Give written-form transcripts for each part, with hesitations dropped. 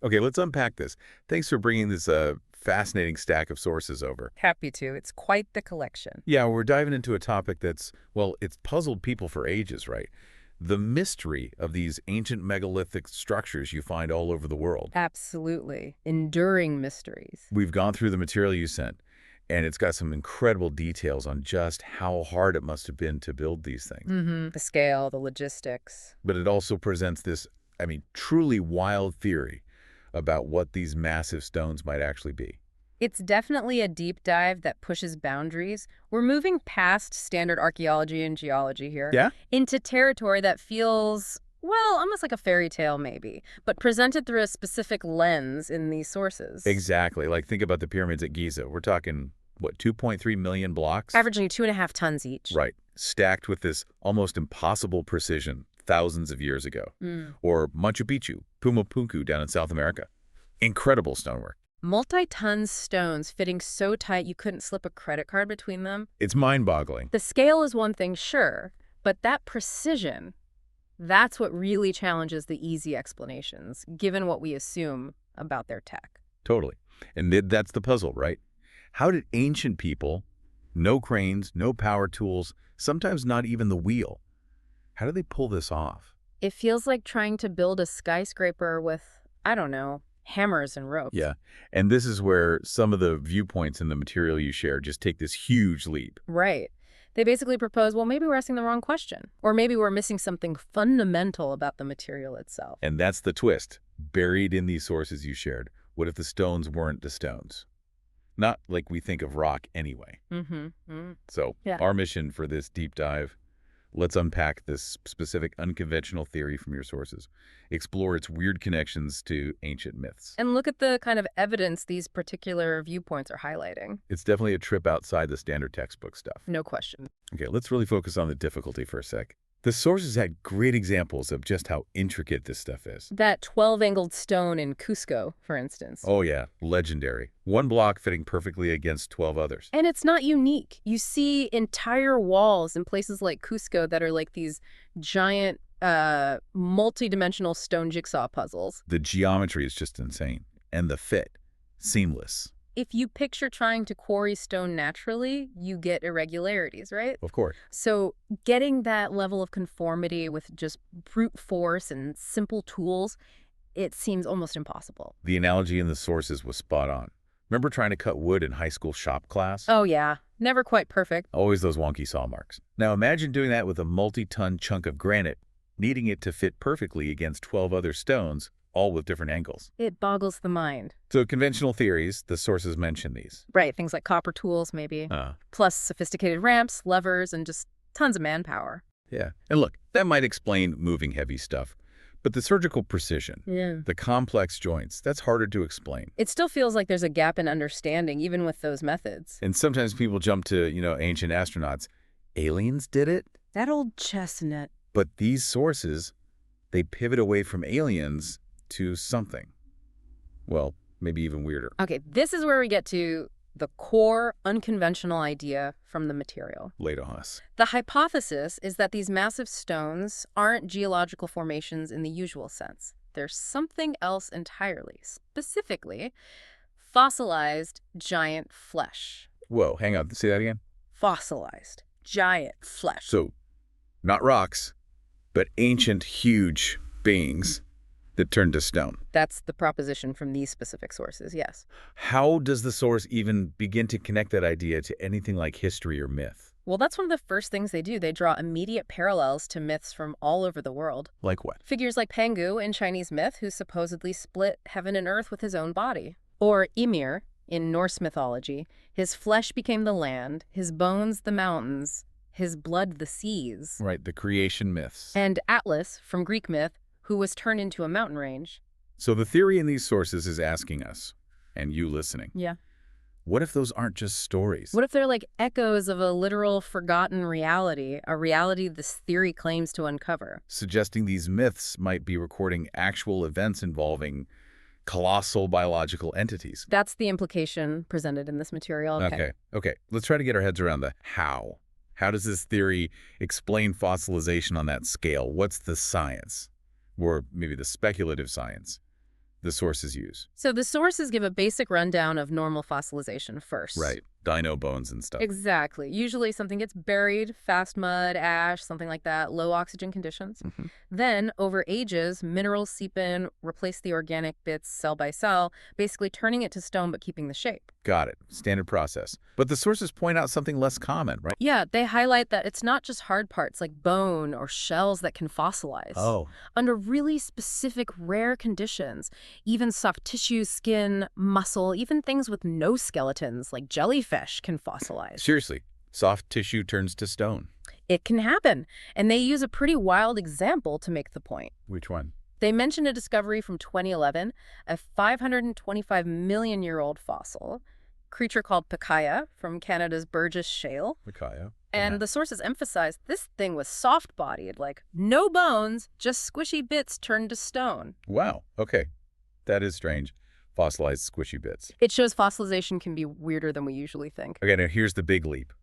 Okay, let's unpack this. Thanks for bringing this fascinating stack of sources over. Happy to. It's quite the collection. Yeah, we're diving into a topic that's, well, it's puzzled people for ages, right? The mystery of these ancient megalithic structures you find all over the world. Absolutely. Enduring mysteries. We've gone through the material you sent, and it's got some incredible details on just how hard it must have been to build these things. The scale, the logistics. But it also presents this, truly wild theory about what these massive stones might actually be. It's definitely a deep dive that pushes boundaries. We're moving past standard archaeology and geology here Yeah? into territory that feels, well, almost like a fairy tale maybe, but presented through a specific lens in these sources. Exactly. Like, think about the pyramids at Giza. We're talking, what, 2.3 million blocks? Averaging 2.5 tons each. Right. Stacked with this almost impossible precision thousands of years ago. Or Machu Picchu, Pumapunku down in South America. Incredible stonework. Multi-ton stones fitting so tight you couldn't slip a credit card between them. It's mind-boggling. The scale is one thing, sure, but that precision, that's what really challenges the easy explanations, given what we assume about their tech. Totally. And that's the puzzle, right? How did ancient people, no cranes, no power tools, sometimes not even the wheel, how did they pull this off? It feels like trying to build a skyscraper with, I don't know, hammers and ropes. Yeah. And this is where some of the viewpoints in the material you share just take this huge leap. Right. They basically propose, well, maybe we're asking the wrong question. Or maybe we're missing something fundamental about the material itself. And that's the twist, buried in these sources you shared. What if the stones weren't the stones? Not like we think of rock anyway. So Yeah. our mission for this deep dive, let's unpack this specific unconventional theory from your sources, explore its weird connections to ancient myths. And look at the kind of evidence these particular viewpoints are highlighting. It's definitely a trip outside the standard textbook stuff. No question. Okay, let's really focus on the difficulty for a sec. The sources had great examples of just how intricate this stuff is. That 12-angled stone in Cusco, for instance. Oh yeah, legendary. One block fitting perfectly against 12 others. And it's not unique. You see entire walls in places like Cusco that are like these giant, multi-dimensional stone jigsaw puzzles. The geometry is just insane. And the fit, seamless. If you picture trying to quarry stone naturally, you get irregularities, right? Of course. So getting that level of conformity with just brute force and simple tools, it seems almost impossible. The analogy in the sources was spot on. Remember trying to cut wood in high school shop class? Oh yeah, never quite perfect. Always those wonky saw marks. Now imagine doing that with a multi-ton chunk of granite, needing it to fit perfectly against 12 other stones, all with different angles. It boggles the mind. So conventional theories, the sources mention these. Right, things like copper tools maybe, plus sophisticated ramps, levers, and just tons of manpower. Yeah. And look, that might explain moving heavy stuff. But the surgical precision, the complex joints, that's harder to explain. It still feels like there's a gap in understanding, even with those methods. And sometimes people jump to, ancient astronauts. Aliens did it? That old chestnut. But these sources, they pivot away from aliens to something. Well, maybe even weirder. Okay, this is where we get to the core unconventional idea from the material. Late on us. The hypothesis is that these massive stones aren't geological formations in the usual sense. They're something else entirely, specifically fossilized giant flesh. Whoa, hang on, say that again? Fossilized giant flesh. So, not rocks, but ancient, huge beings that turned to stone. That's the proposition from these specific sources, yes. How does the source even begin to connect that idea to anything like history or myth? Well, that's one of the first things they do. They draw immediate parallels to myths from all over the world. Like what? Figures like Pangu in Chinese myth, who supposedly split heaven and earth with his own body. Or Ymir in Norse mythology. His flesh became the land, his bones the mountains, his blood the seas. Right, the creation myths. And Atlas from Greek myth, who was turned into a mountain range. So the theory in these sources is asking us, and you listening, Yeah. what if those aren't just stories? What if they're like echoes of a literal forgotten reality, a reality this theory claims to uncover? Suggesting these myths might be recording actual events involving colossal biological entities. That's the implication presented in this material. Okay. Let's try to get our heads around the how. How does this theory explain fossilization on that scale? What's the science? Or maybe the speculative science? the sources use? So the sources give a basic rundown of normal fossilization first. Right. Dino bones and stuff. Exactly. Usually something gets buried, fast mud, ash, something like that, low oxygen conditions. Mhm. Then, over ages, minerals seep in, replace the organic bits cell by cell, basically turning it to stone but keeping the shape. Got it. Standard process. But the sources point out something less common, right? Yeah, they highlight that it's not just hard parts like bone or shells that can fossilize. Oh. Under really specific, rare conditions, even soft tissue, skin, muscle, even things with no skeletons like jellyfish can fossilize. Seriously, soft tissue turns to stone. It can happen, and they use a pretty wild example to make the point. Which one? They mention a discovery from 2011, a 525-million-year-old fossil, creature called Pikaia from Canada's Burgess Shale. Micaiah. And the sources emphasize this thing was soft-bodied, like no bones, just squishy bits turned to stone. Wow. Okay. That is strange. Fossilized squishy bits. It shows fossilization can be weirder than we usually think. Okay, now here's the big leap.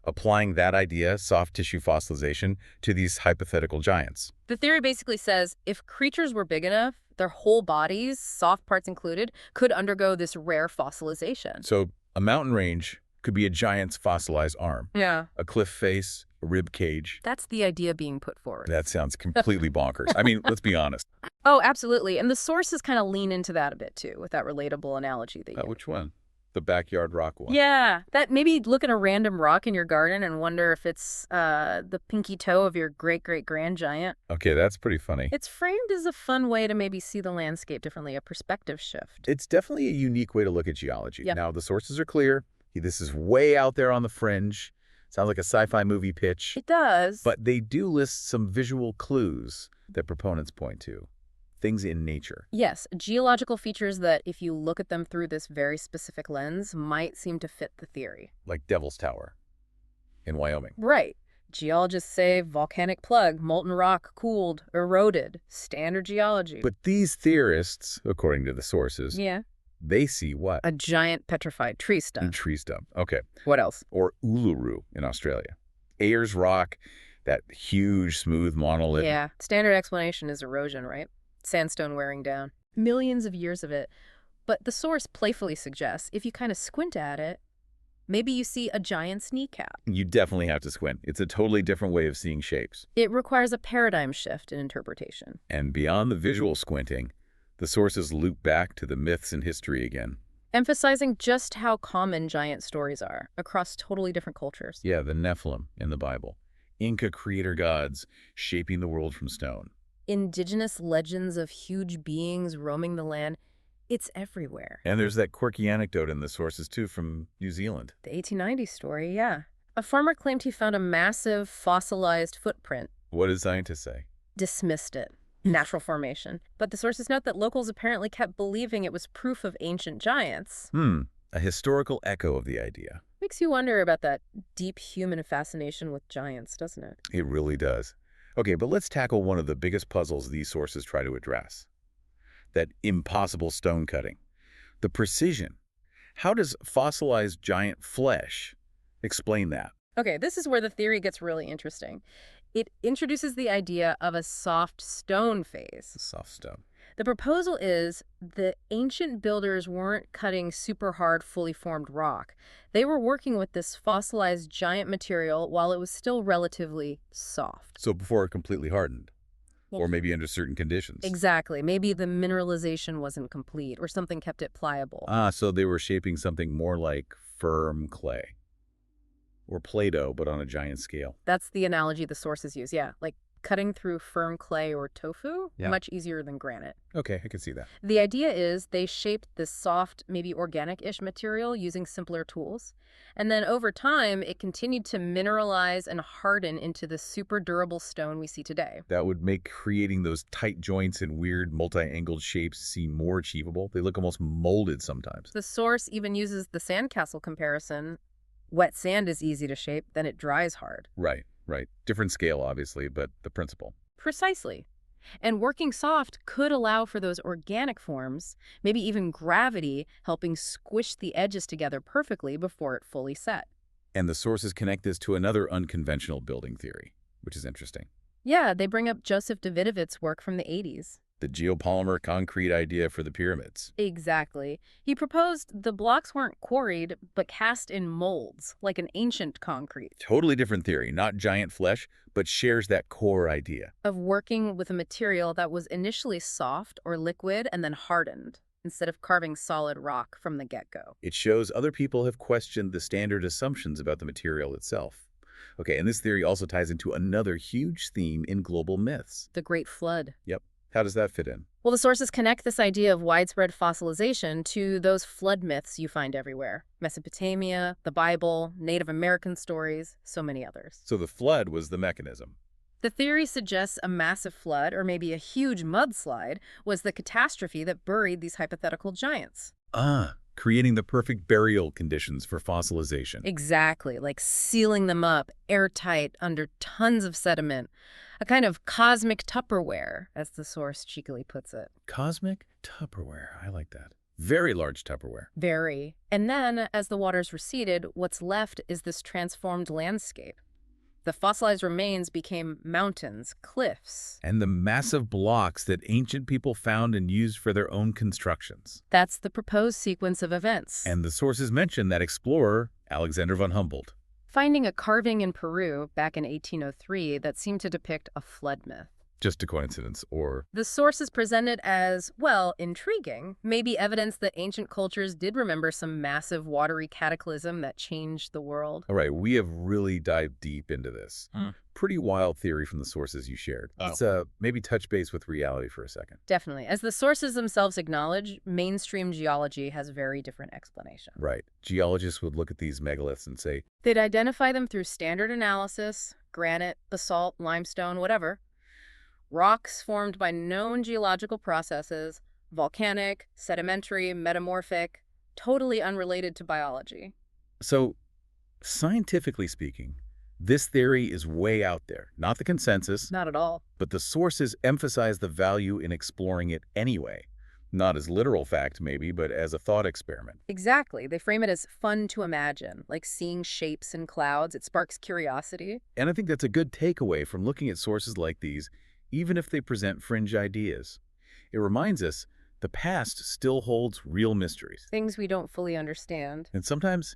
Applying that idea, soft tissue fossilization, to these hypothetical giants. The theory basically says if creatures were big enough, their whole bodies, soft parts included, could undergo this rare fossilization. So a mountain range could be a giant's fossilized arm, Yeah. a cliff face, a rib cage. That's the idea being put forward. That sounds completely bonkers. I mean, let's be honest. Oh, absolutely. And the sources kind of lean into that a bit, too, with that relatable analogy they use. Which one? The backyard rock one? Yeah, that maybe look at a random rock in your garden and wonder if it's the pinky toe of your great-great-grand giant. Okay, that's pretty funny. It's framed as a fun way to maybe see the landscape differently, a perspective shift. It's definitely a unique way to look at geology. Yep. Now, the sources are clear. This is way out there on the fringe. Sounds like a sci-fi movie pitch. It does. But they do list some visual clues that proponents point to. Things in nature. Yes, geological features that, if you look at them through this very specific lens, might seem to fit the theory. Like Devil's Tower in Wyoming. Right. Geologists say volcanic plug, molten rock, cooled, eroded, standard geology. But these theorists, according to the sources, yeah. they see what? A giant petrified tree stump. Tree stump. Okay. What else? Or Uluru in Australia. Ayers Rock, that huge, smooth monolith. Yeah. Standard explanation is erosion, right? Sandstone wearing down. Millions of years of it. But the source playfully suggests if you kind of squint at it, maybe you see a giant's kneecap. You definitely have to squint. It's a totally different way of seeing shapes. It requires a paradigm shift in interpretation. And beyond the visual squinting, the sources loop back to the myths and history again. Emphasizing just how common giant stories are across totally different cultures. Yeah, the Nephilim in the Bible. Inca creator gods shaping the world from stone. Indigenous legends of huge beings roaming the land, it's everywhere. And there's that quirky anecdote in the sources, too, from New Zealand. The 1890s story, yeah. A farmer claimed he found a massive fossilized footprint. What did scientists say? Dismissed it. Natural formation. But the sources note that locals apparently kept believing it was proof of ancient giants. A historical echo of the idea. Makes you wonder about that deep human fascination with giants, doesn't it? It really does. Okay, but let's tackle one of the biggest puzzles these sources try to address. That impossible stone cutting. The precision. How does fossilized giant flesh explain that? Okay, this is where the theory gets really interesting. It introduces the idea of a soft stone phase. Soft stone. The proposal is the ancient builders weren't cutting super hard, fully formed rock. They were working with this fossilized giant material while it was still relatively soft. So before it completely hardened. Or maybe under certain conditions. Exactly. Maybe the mineralization wasn't complete or something kept it pliable. So they were shaping something more like firm clay. Or Play-Doh, but on a giant scale. That's the analogy the sources use, yeah. Like cutting through firm clay or tofu, Yeah. much easier than granite. Okay, I can see that. The idea is they shaped this soft, maybe organic-ish material using simpler tools. And then over time, it continued to mineralize and harden into the super durable stone we see today. That would make creating those tight joints and weird multi-angled shapes seem more achievable. They look almost molded sometimes. The source even uses the sandcastle comparison. Wet sand is easy to shape, then it dries hard. Right. Different scale, obviously, but the principle. Precisely. And working soft could allow for those organic forms, maybe even gravity, helping squish the edges together perfectly before it fully set. And the sources connect this to another unconventional building theory, which is interesting. Yeah, they bring up Joseph Davidovit's work from the 80s. The geopolymer concrete idea for the pyramids. Exactly. He proposed the blocks weren't quarried, but cast in molds, like an ancient concrete, Totally different theory, not giant flesh, but shares that core idea. of working with a material that was initially soft or liquid and then hardened, instead of carving solid rock from the get-go. It shows other people have questioned the standard assumptions about the material itself. Okay, and this theory also ties into another huge theme in global myths. The Great Flood. Yep. How does that fit in? Well, the sources connect this idea of widespread fossilization to those flood myths you find everywhere. Mesopotamia, the Bible, Native American stories, so many others. So the flood was the mechanism. The theory suggests a massive flood, or maybe a huge mudslide, was the catastrophe that buried these hypothetical giants. Creating the perfect burial conditions for fossilization. Exactly, like sealing them up, airtight, under tons of sediment. A kind of cosmic Tupperware, as the source cheekily puts it. Cosmic Tupperware. I like that. Very large Tupperware. Very. And then, as the waters receded, what's left is this transformed landscape. The fossilized remains became mountains, cliffs. And the massive blocks that ancient people found and used for their own constructions. That's the proposed sequence of events. And the sources mention that explorer, Alexander von Humboldt. Finding a carving in Peru back in 1803 that seemed to depict a flood myth. Just a coincidence, or... The sources present it as, well, intriguing, maybe evidence that ancient cultures did remember some massive watery cataclysm that changed the world. All right, we have really dived deep into this. Pretty wild theory from the sources you shared. Let's maybe touch base with reality for a second. Definitely. As the sources themselves acknowledge, mainstream geology has very different explanations. Right. Geologists would look at these megaliths and say, They'd identify them through standard analysis, granite, basalt, limestone, whatever. Rocks formed by known geological processes, volcanic, sedimentary, metamorphic, totally unrelated to biology. so, scientifically speaking, this theory is way out there. Not the consensus, Not at all. but the sources emphasize the value in exploring it anyway. Not as literal fact, maybe, but as a thought experiment. Exactly. They frame it as fun to imagine, like seeing shapes in clouds. It sparks curiosity. And I think that's a good takeaway from looking at sources like these, even if they present fringe ideas. It reminds us the past still holds real mysteries. Things we don't fully understand. And sometimes,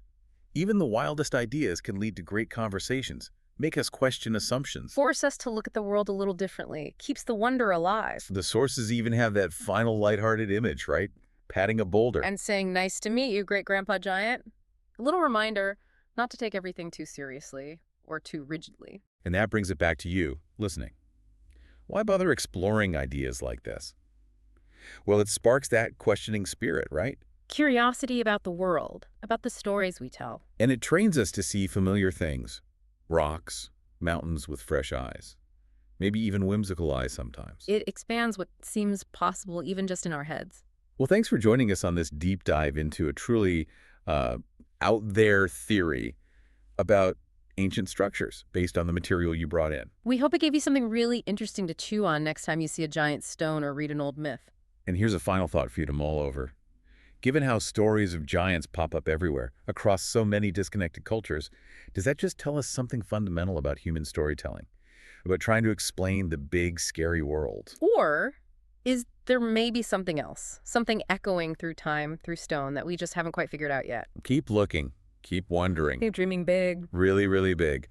even the wildest ideas can lead to great conversations, make us question assumptions. Force us to look at the world a little differently. Keeps the wonder alive. The sources even have that final lighthearted image, right? Patting a boulder. And saying, nice to meet you, great-grandpa giant. A little reminder not to take everything too seriously or too rigidly. And that brings it back to you, listening. Why bother exploring ideas like this? Well, it sparks that questioning spirit, right? Curiosity about the world, about the stories we tell. And it trains us to see familiar things. Rocks, mountains with fresh eyes. Maybe even whimsical eyes sometimes. It expands what seems possible even just in our heads. Well, thanks for joining us on this deep dive into a truly out there theory about ancient structures based on the material you brought in. We hope it gave you something really interesting to chew on next time you see a giant stone or read an old myth. And here's a final thought for you to mull over. Given how stories of giants pop up everywhere, across so many disconnected cultures, does that just tell us something fundamental about human storytelling? About trying to explain the big, scary world? Or is there maybe something else? Something echoing through time, through stone, that we just haven't quite figured out yet? Keep looking. Keep wondering. Keep dreaming big. Really, really big.